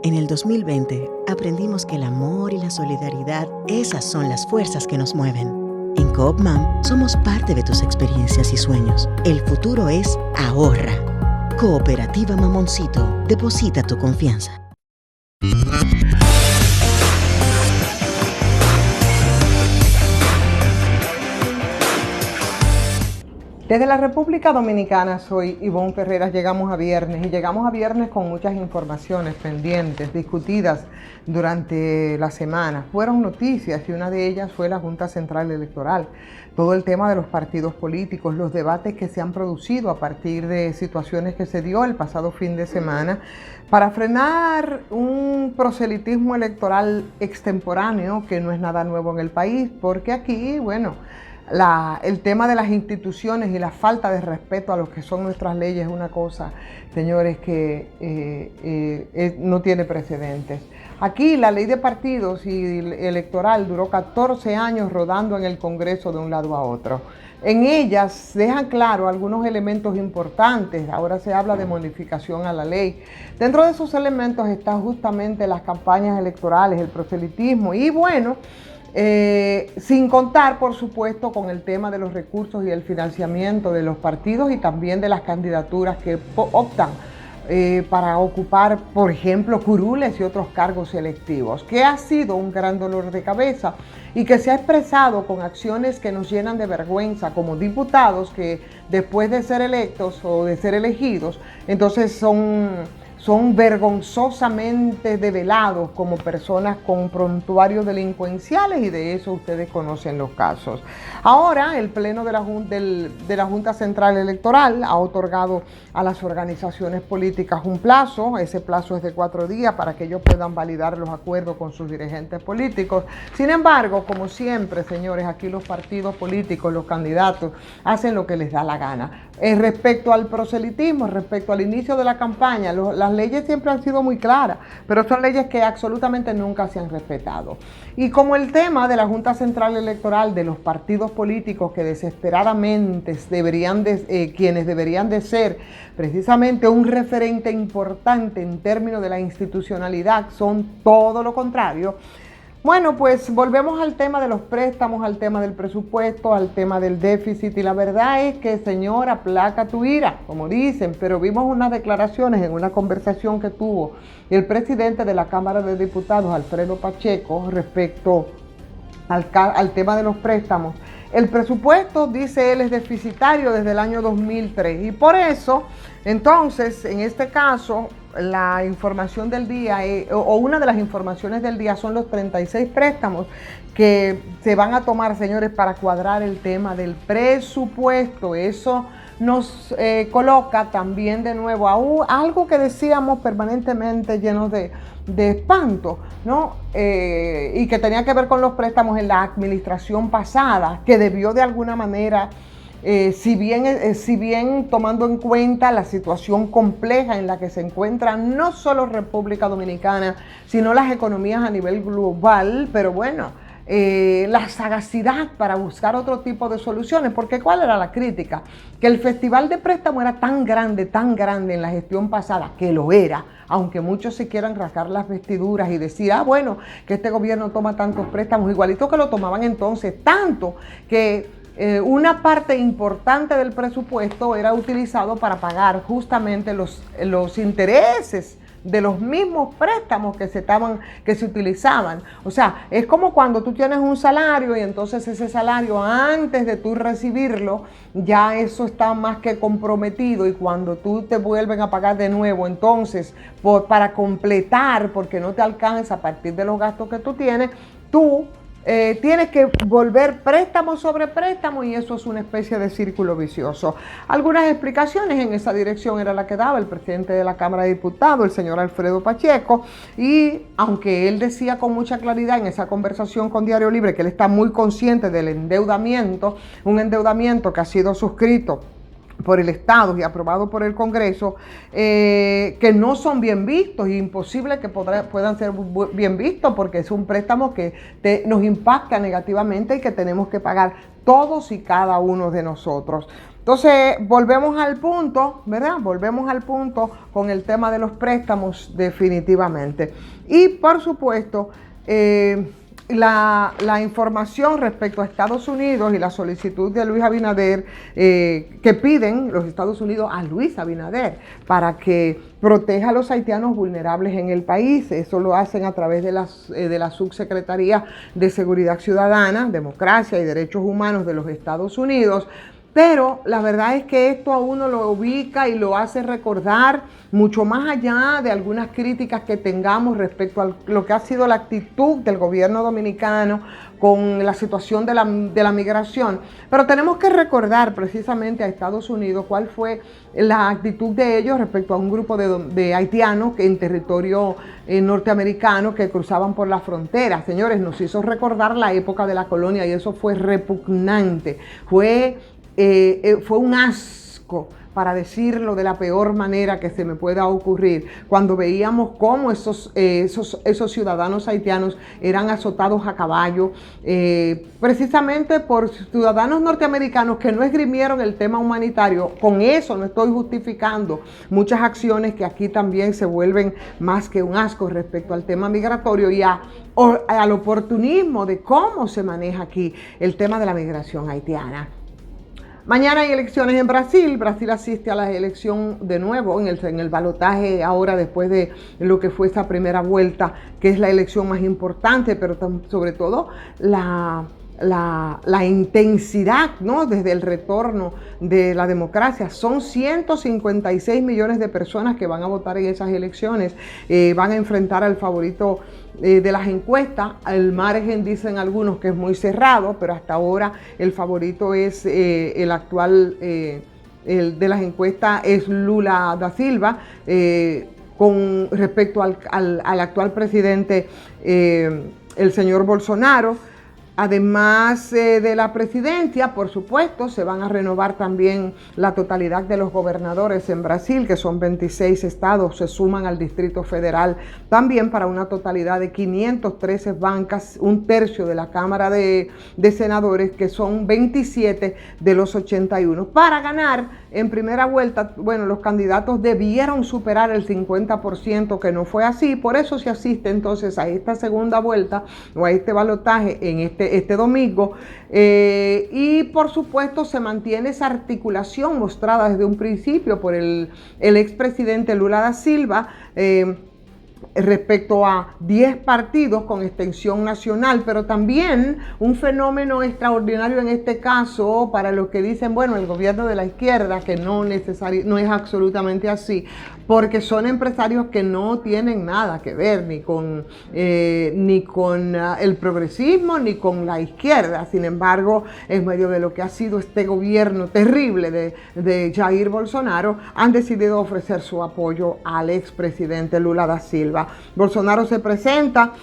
En el 2020 aprendimos que el amor y la solidaridad, esas son las fuerzas que nos mueven. En Coopmam somos parte de tus experiencias y sueños. El futuro es ahorra. Cooperativa Mamoncito, deposita tu confianza. Desde la República Dominicana, soy Ivonne Ferreras, llegamos a viernes con muchas informaciones pendientes, discutidas durante la semana. Fueron noticias y una de ellas fue la Junta Central Electoral. Todo el tema de los partidos políticos, los debates que se han producido a partir de situaciones que se dio el pasado fin de semana para frenar un proselitismo electoral extemporáneo que no es nada nuevo en el país, porque aquí, el tema de las instituciones y la falta de respeto a lo que son nuestras leyes es una cosa, señores, que no tiene precedentes. Aquí la ley de partidos y electoral duró 14 años rodando en el Congreso de un lado a otro. En ellas dejan claro algunos elementos importantes. Ahora se habla de modificación a la ley. Dentro de esos elementos están justamente las campañas electorales, el proselitismo y sin contar, por supuesto, con el tema de los recursos y el financiamiento de los partidos y también de las candidaturas que optan para ocupar, por ejemplo, curules y otros cargos electivos, que ha sido un gran dolor de cabeza y que se ha expresado con acciones que nos llenan de vergüenza como diputados que después de ser electos o de ser elegidos, entonces son vergonzosamente develados como personas con prontuarios delincuenciales, y de eso ustedes conocen los casos. Ahora el Pleno de la Junta Central Electoral ha otorgado a las organizaciones políticas un plazo. Ese plazo es de 4 días para que ellos puedan validar los acuerdos con sus dirigentes políticos. Sin embargo, como siempre, señores, aquí los partidos políticos, los candidatos, hacen lo que les da la gana. Respecto al proselitismo, respecto al inicio de la campaña, las leyes siempre han sido muy claras, pero son leyes que absolutamente nunca se han respetado. Y como el tema de la Junta Central Electoral, de los partidos políticos que desesperadamente quienes deberían de ser precisamente un referente importante en términos de la institucionalidad, son todo lo contrario. Bueno, pues volvemos al tema de los préstamos, al tema del presupuesto, al tema del déficit, y la verdad es que, señor, aplaca tu ira, como dicen, pero vimos unas declaraciones en una conversación que tuvo el presidente de la Cámara de Diputados, Alfredo Pacheco, respecto al tema de los préstamos. El presupuesto, dice él, es deficitario desde el año 2003 y por eso, entonces, en este caso, la información del día, o una de las informaciones del día, son los 36 préstamos que se van a tomar, señores, para cuadrar el tema del presupuesto. Eso nos coloca también de nuevo a algo que decíamos permanentemente llenos de espanto, ¿no? Y que tenía que ver con los préstamos en la administración pasada, que debió de alguna manera, si bien tomando en cuenta la situación compleja en la que se encuentra no solo República Dominicana, sino las economías a nivel global, pero la sagacidad para buscar otro tipo de soluciones, porque ¿cuál era la crítica? Que el festival de préstamo era tan grande en la gestión pasada, que lo era, aunque muchos se quieran rasgar las vestiduras y decir, que este gobierno toma tantos préstamos, igualito que lo tomaban entonces, tanto que una parte importante del presupuesto era utilizado para pagar justamente los intereses de los mismos préstamos que se utilizaban. O sea, es como cuando tú tienes un salario y entonces ese salario, antes de tú recibirlo, ya eso está más que comprometido, y cuando tú te vuelven a pagar de nuevo, entonces para completar, porque no te alcanza a partir de los gastos que tú tienes, tú tienes que volver préstamo sobre préstamo, y eso es una especie de círculo vicioso. Algunas explicaciones en esa dirección era la que daba el presidente de la Cámara de Diputados, el señor Alfredo Pacheco, y aunque él decía con mucha claridad en esa conversación con Diario Libre que él está muy consciente del endeudamiento, un endeudamiento que ha sido suscrito por el Estado y aprobado por el Congreso, que no son bien vistos, y imposible que puedan ser bien vistos, porque es un préstamo que nos impacta negativamente y que tenemos que pagar todos y cada uno de nosotros. Entonces, volvemos al punto, ¿verdad? Volvemos al punto con el tema de los préstamos definitivamente. Y por supuesto, la información respecto a Estados Unidos y la solicitud de Luis Abinader, que piden los Estados Unidos a Luis Abinader para que proteja a los haitianos vulnerables en el país. Eso lo hacen a través de la Subsecretaría de Seguridad Ciudadana, Democracia y Derechos Humanos de los Estados Unidos. Pero la verdad es que esto a uno lo ubica y lo hace recordar mucho más allá de algunas críticas que tengamos respecto a lo que ha sido la actitud del gobierno dominicano con la situación de la migración. Pero tenemos que recordar precisamente a Estados Unidos cuál fue la actitud de ellos respecto a un grupo de haitianos que en territorio norteamericano que cruzaban por la frontera. Señores, nos hizo recordar la época de la colonia y eso fue repugnante. Fue un asco, para decirlo de la peor manera que se me pueda ocurrir, cuando veíamos cómo esos ciudadanos haitianos eran azotados a caballo, precisamente por ciudadanos norteamericanos que no esgrimieron el tema humanitario. Con eso no estoy justificando muchas acciones que aquí también se vuelven más que un asco respecto al tema migratorio y al oportunismo de cómo se maneja aquí el tema de la migración haitiana. Mañana hay elecciones en Brasil. Brasil asiste a la elección de nuevo en el balotaje ahora después de lo que fue esa primera vuelta, que es la elección más importante, pero sobre todo la intensidad, ¿no? Desde el retorno de la democracia. Son 156 millones de personas que van a votar en esas elecciones. Van a enfrentar al favorito de las encuestas. El margen, dicen algunos, que es muy cerrado, pero hasta ahora el favorito es el actual, el de las encuestas es Lula da Silva, con respecto al actual presidente, el señor Bolsonaro. Además de la presidencia, por supuesto, se van a renovar también la totalidad de los gobernadores en Brasil, que son 26 estados, se suman al Distrito Federal también para una totalidad de 513 bancas, un tercio de la Cámara de Senadores, que son 27 de los 81. Para ganar en primera vuelta, bueno, los candidatos debieron superar el 50%, que no fue así, por eso se asiste entonces a esta segunda vuelta o a este balotaje en este domingo, y por supuesto se mantiene esa articulación mostrada desde un principio por el expresidente Lula da Silva, respecto a 10 partidos con extensión nacional, pero también un fenómeno extraordinario en este caso para los que dicen, bueno, el gobierno de la izquierda, que no es absolutamente así, porque son empresarios que no tienen nada que ver ni con el progresismo ni con la izquierda. Sin embargo, en medio de lo que ha sido este gobierno terrible de Jair Bolsonaro, han decidido ofrecer su apoyo al expresidente Lula da Silva. Bolsonaro se presenta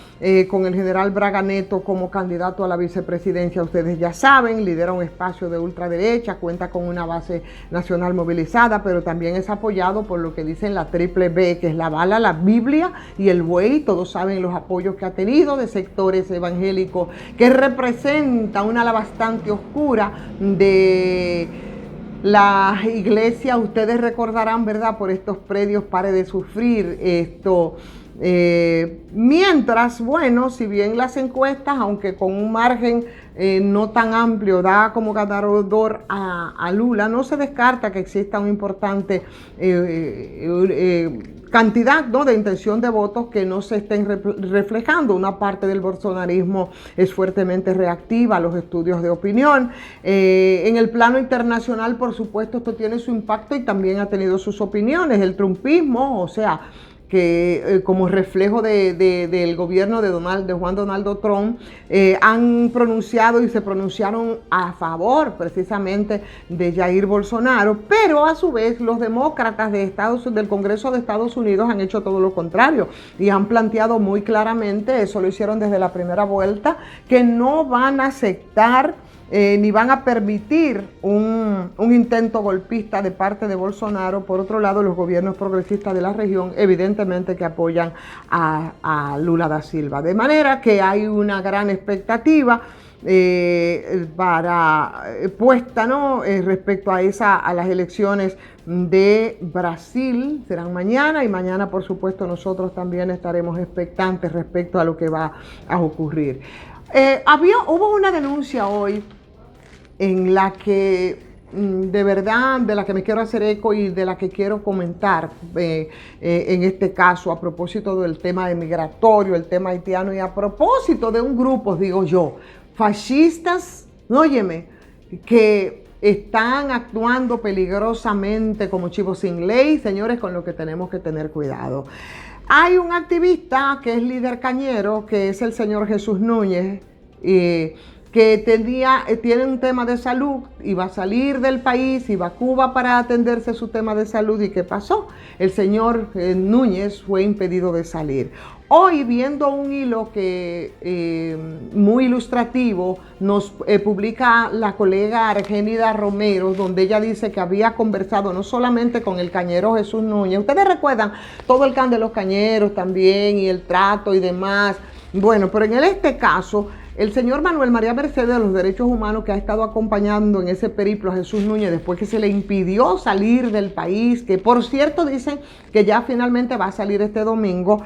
con el general Braga Neto como candidato a la vicepresidencia, ustedes ya saben, lidera un espacio de ultraderecha, cuenta con una base nacional movilizada, pero también es apoyado por lo que dicen la triple B, que es la bala, la Biblia y el buey. Todos saben los apoyos que ha tenido de sectores evangélicos, que representa una ala bastante oscura de la iglesia. Ustedes recordarán, ¿verdad?, por estos predios Pare de Sufrir, esto. Mientras, bueno, si bien las encuestas, aunque con un margen no tan amplio, da como ganador a Lula, no se descarta que exista una importante cantidad, ¿no?, de intención de votos que no se estén reflejando. Una parte del bolsonarismo es fuertemente reactiva a los estudios de opinión. En el plano internacional, por supuesto, esto tiene su impacto y también ha tenido sus opiniones. El trumpismo, o sea, que como reflejo del gobierno de Juan Donaldo Trump, han pronunciado y se pronunciaron a favor precisamente de Jair Bolsonaro, pero a su vez los demócratas del Congreso de Estados Unidos han hecho todo lo contrario y han planteado muy claramente, eso lo hicieron desde la primera vuelta, que no van a aceptar ni van a permitir un intento golpista de parte de Bolsonaro. Por otro lado, los gobiernos progresistas de la región evidentemente que apoyan a Lula da Silva. De manera que hay una gran expectativa puesta, ¿no? Respecto a las elecciones de Brasil, serán mañana, y mañana por supuesto nosotros también estaremos expectantes respecto a lo que va a ocurrir. Hubo una denuncia hoy en la que de verdad, de la que me quiero hacer eco y de la que quiero comentar en este caso, a propósito del tema de migratorio, el tema haitiano, y a propósito de un grupo, digo yo, fascistas, óyeme, que están actuando peligrosamente como chivos sin ley, señores, con lo que tenemos que tener cuidado. Hay un activista que es líder cañero, que es el señor Jesús Núñez, que tiene un tema de salud, iba a salir del país, iba a Cuba para atenderse su tema de salud. ¿Y qué pasó? El señor Núñez fue impedido de salir. Hoy, viendo un hilo que muy ilustrativo, nos publica la colega Argénida Romero, donde ella dice que había conversado no solamente con el cañero Jesús Núñez. Ustedes recuerdan todo el can de los cañeros también, y el trato y demás. Bueno, pero en este caso, el señor Manuel María Mercedes de los Derechos Humanos, que ha estado acompañando en ese periplo a Jesús Núñez después que se le impidió salir del país, que por cierto dicen que ya finalmente va a salir este domingo,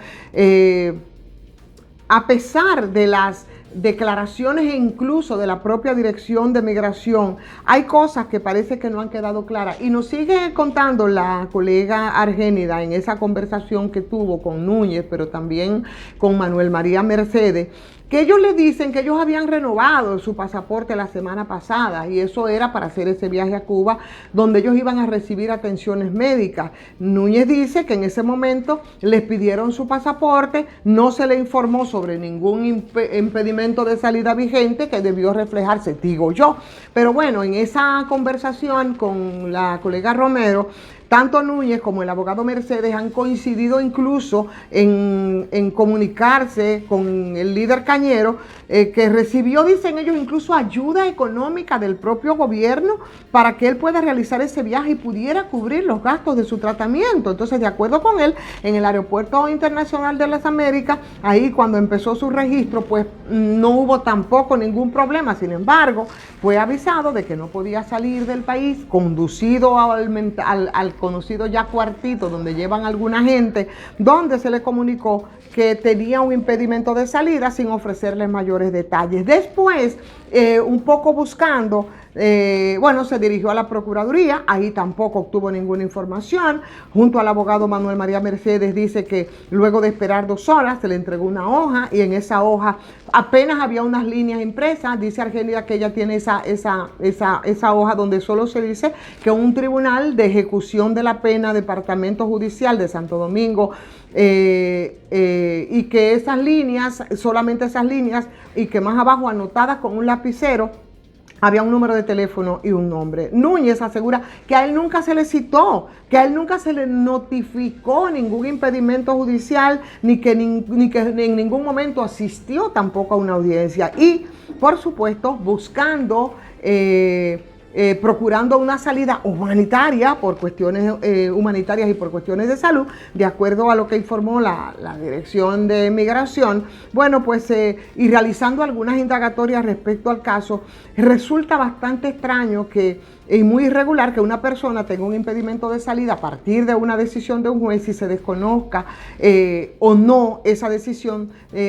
a pesar de las declaraciones e incluso de la propia Dirección de Migración, hay cosas que parece que no han quedado claras. Y nos sigue contando la colega Argénida en esa conversación que tuvo con Núñez, pero también con Manuel María Mercedes, que ellos le dicen que ellos habían renovado su pasaporte la semana pasada, y eso era para hacer ese viaje a Cuba, donde ellos iban a recibir atenciones médicas. Núñez dice que en ese momento les pidieron su pasaporte, no se le informó sobre ningún impedimento de salida vigente que debió reflejarse, digo yo. Pero bueno, en esa conversación con la colega Romero, tanto Núñez como el abogado Mercedes han coincidido incluso en comunicarse con el líder cañero, que recibió, dicen ellos, incluso ayuda económica del propio gobierno para que él pueda realizar ese viaje y pudiera cubrir los gastos de su tratamiento. Entonces, de acuerdo con él, en el Aeropuerto Internacional de las Américas, ahí cuando empezó su registro, pues no hubo tampoco ningún problema. Sin embargo, fue avisado de que no podía salir del país, conducido al conocido ya cuartito donde llevan alguna gente, donde se le comunicó que tenía un impedimento de salida sin ofrecerles mayores detalles. Después, un poco buscando, se dirigió a la Procuraduría, ahí tampoco obtuvo ninguna información. Junto al abogado Manuel María Mercedes dice que luego de esperar 2 horas se le entregó una hoja, y en esa hoja apenas había unas líneas impresas. Dice Argelia que ella tiene esa hoja donde solo se dice que un tribunal de ejecución de la pena, Departamento Judicial de Santo Domingo, y que esas líneas, solamente esas líneas, y que más abajo anotadas con un lapicero, había un número de teléfono y un nombre. Núñez asegura que a él nunca se le citó, que a él nunca se le notificó ningún impedimento judicial, ni que en ningún momento asistió tampoco a una audiencia. Y, por supuesto, buscando, procurando una salida humanitaria por cuestiones humanitarias y por cuestiones de salud, de acuerdo a lo que informó la Dirección de Migración. Bueno, pues y realizando algunas indagatorias respecto al caso, resulta bastante extraño y muy irregular que una persona tenga un impedimento de salida a partir de una decisión de un juez y se desconozca o no esa decisión,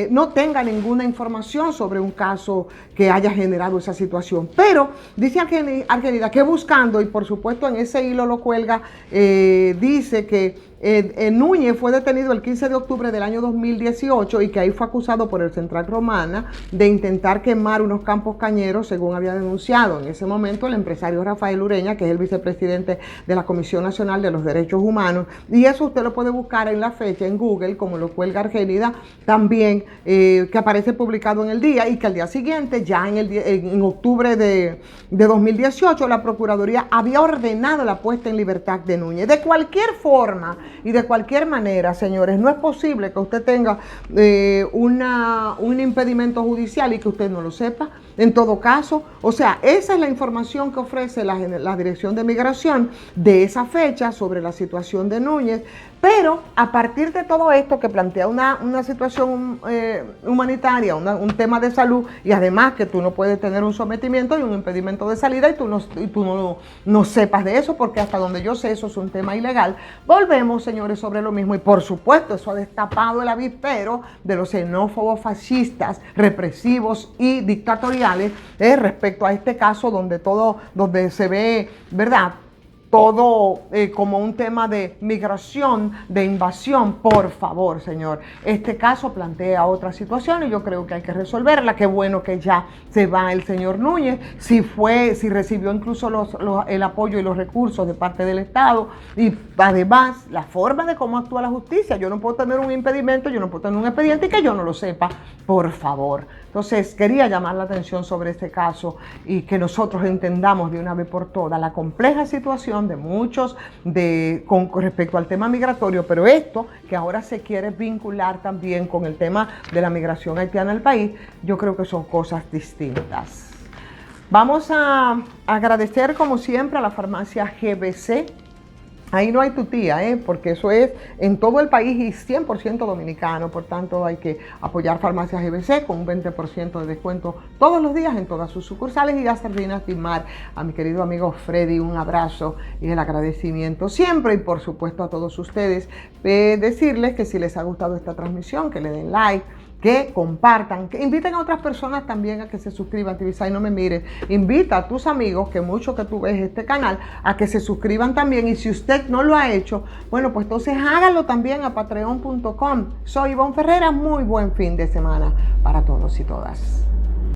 no tenga ninguna información sobre un caso que haya generado esa situación. Pero dice Argenida que buscando, y por supuesto en ese hilo lo cuelga, dice que Núñez fue detenido el 15 de octubre del año 2018 y que ahí fue acusado por el Central Romana de intentar quemar unos campos cañeros, según había denunciado en ese momento el empresario Rafael Ureña, que es el vicepresidente de la Comisión Nacional de los Derechos Humanos. Y eso usted lo puede buscar en la fecha en Google, como lo cuelga Argénida también, que aparece publicado en El Día, y que al día siguiente, ya en octubre de 2018, la Procuraduría había ordenado la puesta en libertad de Núñez. De cualquier forma y de cualquier manera, señores, no es posible que usted tenga un impedimento judicial y que usted no lo sepa. En todo caso, o sea, esa es la información que ofrece la Dirección de Migración de esa fecha sobre la situación de Núñez. Pero a partir de todo esto que plantea una situación humanitaria, un tema de salud, y además que tú no puedes tener un sometimiento y un impedimento de salida y tú no sepas de eso, porque hasta donde yo sé eso es un tema ilegal, volvemos, señores, sobre lo mismo. Y por supuesto eso ha destapado el avispero de los xenófobos, fascistas, represivos y dictatoriales respecto a este caso donde se ve, ¿verdad?, todo como un tema de migración, de invasión. Por favor, señor, este caso plantea otra situación y yo creo que hay que resolverla. Qué bueno que ya se va el señor Núñez, si recibió incluso el apoyo y los recursos de parte del Estado, y además la forma de cómo actúa la justicia. Yo no puedo tener un impedimento, yo no puedo tener un expediente y que yo no lo sepa, por favor. Entonces quería llamar la atención sobre este caso y que nosotros entendamos de una vez por todas la compleja situación de muchos con respecto al tema migratorio, pero esto que ahora se quiere vincular también con el tema de la migración haitiana al país, yo creo que son cosas distintas. Vamos a agradecer como siempre a la farmacia GBC. Ahí no hay tu tía, porque eso es en todo el país y 100% dominicano. Por tanto, hay que apoyar Farmacias GBC con un 20% de descuento todos los días en todas sus sucursales. Y a Sardinas Timar, a mi querido amigo Freddy, un abrazo y el agradecimiento siempre. Y por supuesto a todos ustedes, decirles que si les ha gustado esta transmisión, que le den like, que compartan, que inviten a otras personas también a que se suscriban. Tibisay, no me mires, invita a tus amigos, que mucho que tú ves este canal, a que se suscriban también. Y si usted no lo ha hecho, bueno, pues entonces hágalo también a patreon.com. Soy Ivonne Ferreira, muy buen fin de semana para todos y todas.